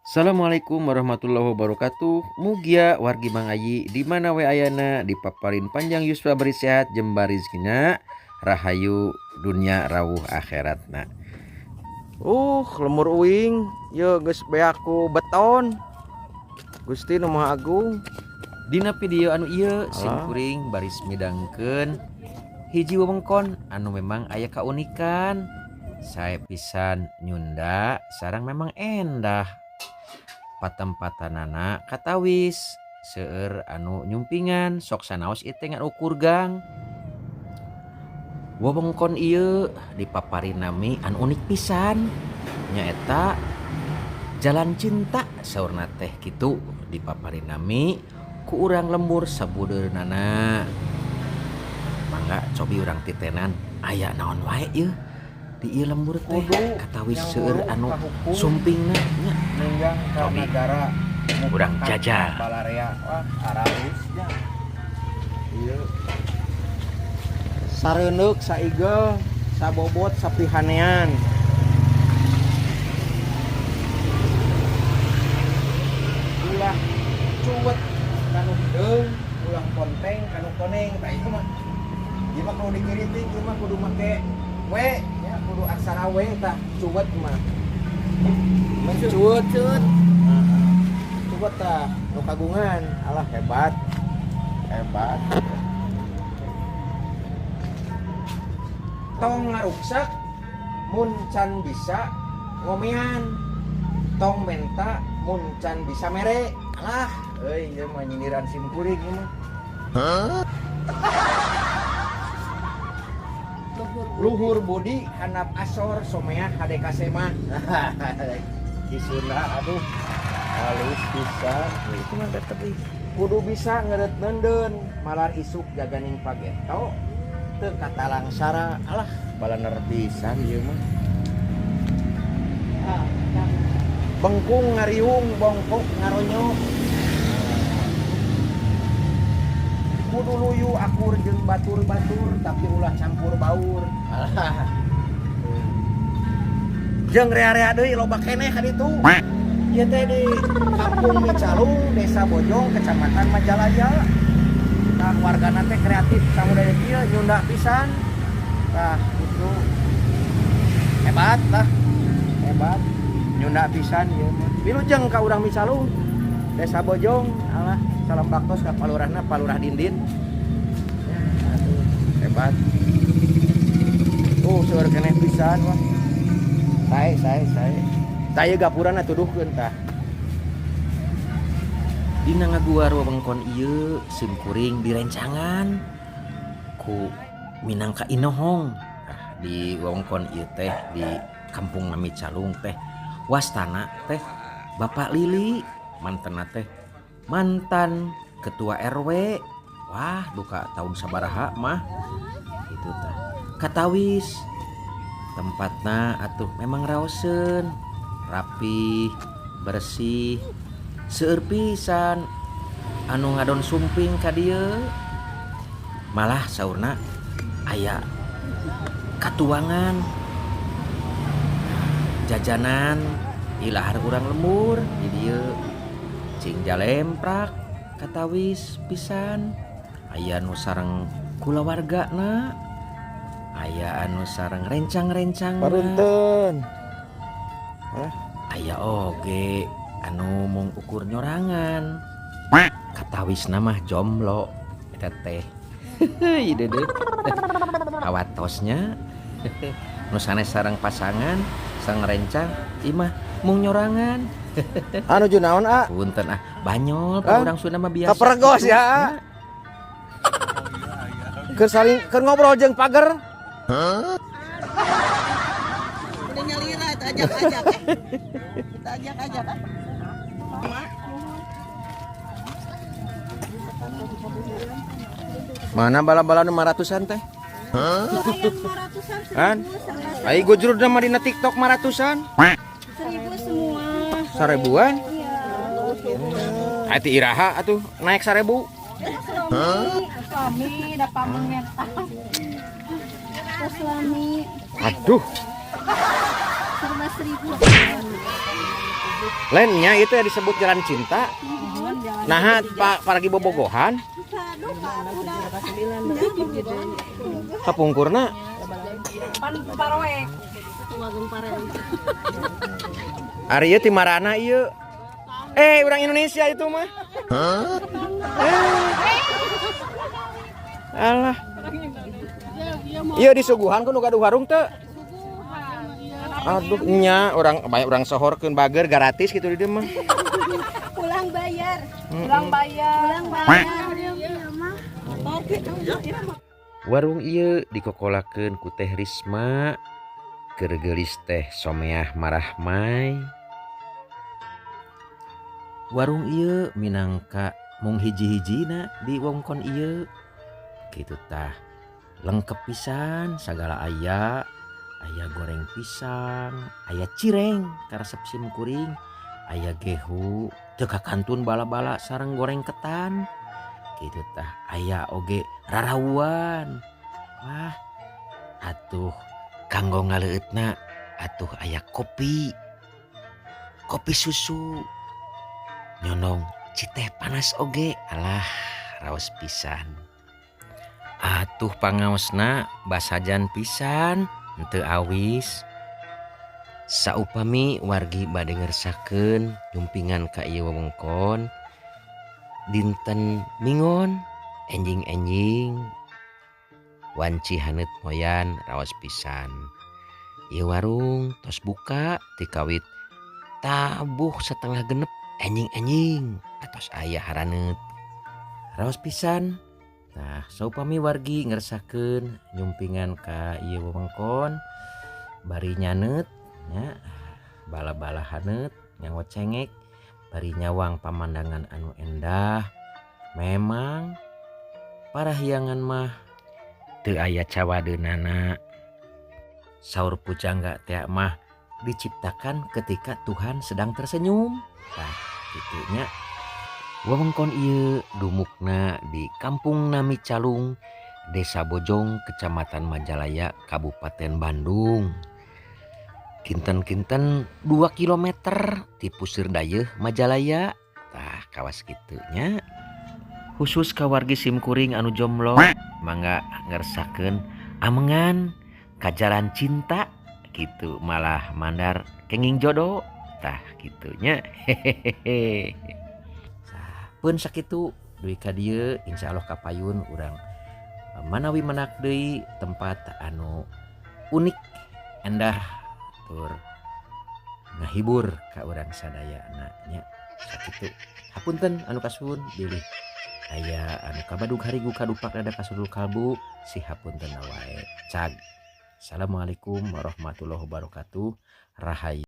Assalamualaikum warahmatullahi wabarakatuh. Mugia wargi Mang Ayi di mana we ayana dipaparin panjang yuswa beri sehat jembar rizkina rahayu dunia rawuh akhiratna. Lemur uing, ya geus beaku beton. Gusti Nu Maha Agung. Dina video anu ieu simkuring baris midangkeun hiji wewengkon anu memang aya kaunikan. Sae pisan nyunda sareng memang endah. Patem-patanana katawis seueur anu nyumpingan sok sanaos ieu ngan ukur gang. Wewengkon ieu dipaparin nami anu unik pisan nyaeta Jalan Cinta saurna teh kitu dipaparin nami ku urang lembur sabudeurna. Mangga cobi urang titenan aya naon wae ieu di ieu lembur teh katawis seueur anu sumpingna nya. Ninggang ka negara urang jajal Balarea wah arawisnya. Ieu sareundeuk saigel sabobot sapihanean. Ulah cuwet kanu hideung, ulah ponteng kanu koneng, tah ieu mah. Ieu mah kudu dikiriting, ieu mah kudu make we, ya kudu aksara we tah cuwet mah. Mencuwet. Cuwet tah nu kagungan, alah hebat. Hebat. Tong ngaruksak mun can bisa ngomean. Tong menta mun can bisa mere. Alah, euy ieu mah nyindiran simkuring ieu mah. Luhur budi handap asor someah hadekase mah. Kisuna aduh halus pisan. Itu mah tetep kudu bisa ngeureut neundeun malar isuk jaganing pageto teu katalang sara. Alah balaner pisan ieu mah. Bengkung ngariung bongkok ngaronyo. Kudu luyu akur jeung batur-batur tapi ulah campur baur. Alah. Jeung rea-rea deui loba keneh ka ditu. Ieu teh di Kampung Micalung, Desa Bojong, Kecamatan Majalaya. Nah, wargana teh kreatif samudaya kieu nyunda pisan. Tah itu hebat lah. Hebat. Nyunda pisan ieu mah. Wilujeng ka urang Micalung, Desa Bojong, alah salam baktos ka palurahna Palurah Dindin. Ya, aduh, hebat. Seueur keneh pisan wah. Sae. Taya gapurana tuduhkeun tah. Dina ngaguar wewengkon ieu simkuring direncangan ku minangka inohong. Di wewengkon ieu teh di Kampung Micalung teh wastana teh Bapak Lili, mantenna teh mantan ketua RW. Wah, duka tahun sabaraha mah. Itu tah. Katawis tempatna atuh memang raoseun, rapi, bersih. Seueur pisan anu ngadon sumping ka dieu. Malah saurna aya katuangan jajanan ilahar urang lembur di dieu. Cing jalemprak katawis pisan. Aya nu sareng kulawargana, aya anu sareng rencang-rencang Parunten. aya oge anu mung ukur nyorangan. Katawis mah jomblo eta teh. Ide deh. Awatosnya nu sanes sareng pasangan sareng rencang imah mung nyorangan. Anu junaon a? Punten banyol ka urang Sunda mah biasa. Kapergos ya. Keur ngobrol jeung pager. Udah nyalira itu ajak-ajak Kita ajak-ajak Mana bala-bala 500-an teh? Kan? Ai gojrud nama dina TikTok 500-an. 1.000 semua. 1000-an? Iya. Ati iraha atuh naik 1000. Suami dapat mengentak. Suami Aduh. 11.000. Lainnya itu ya disebut jalan cinta. Nah, lagi bobogohan. Kapungkurna. Ari ieu ti marana ieu. Orang Indonesia itu mah. Alah. Iya disuguhan kudu gaduh warung teu. Aduh nya orang sohorkeun bager gratis gitu di dieu mah. Pulang bayar. Warung ieu dikokolakeun ku Teh Risma keur geulis teh someah marahmai. Warung ieu minangka mung hiji-hijina di wongkon ieu. Kitu tah. Lengkep pisan sagala aya goreng pisang, aya cireng karesep sim kuring, aya gehu teu kakantun bala-bala sareng goreng ketan. Kitu tah aya oge rarawuan. Wah, atuh kanggo ngaleueutna atuh aya kopi susu. Nyonong citeh panas oge, alah raos pisan. Atuh pangaosna basajan pisan henteu awis. Saupami wargi bade ngersakeun jumpingan ka ieu wewengkon dinten Mingon enjing-enjing wanci haneut moyan raos pisan. Ieu warung tos buka ti kawit tabuh setengah genep enjing-enjing atos aya haraneut raos pisan. Nah, saupami wargi ngersakeun nyumpingan ka ieu wewengkon bari nyaneut nya bala-bala haneut nyawa cengek bari nyawang pamandangan anu endah. Memang parahyangan mah teu aya cawadeunana. Saur pujangga teh mah diciptakan ketika Tuhan sedang tersenyum. Tah kitu nya. Wewengkon ieu dumukna di Kampung Nami Calung, Desa Bojong, Kecamatan Majalaya, Kabupaten Bandung. Kinten-kinten 2 kilometer ti puseur dayeuh Majalaya. Tah kawas kitu nya. Khusus ka wargi simkuring anu jomblo mangga ngersakeun amengan ka jalan cinta gitu malah mandar kenging jodoh. Tah kitu nya. Hehehe. Pun sakitu duwi ka dieu insyaallah kapayun urang manawi menak deui tempat anu unik endah tur ngahibur ka urang sadayana nya sakitu. Hapunten anu kasuhun bilih aya anu kabadug harigu kadupak dada kasudul kalbu si hapunten wae cag. Assalamualaikum warahmatullahi wabarakatuh. Rahayu.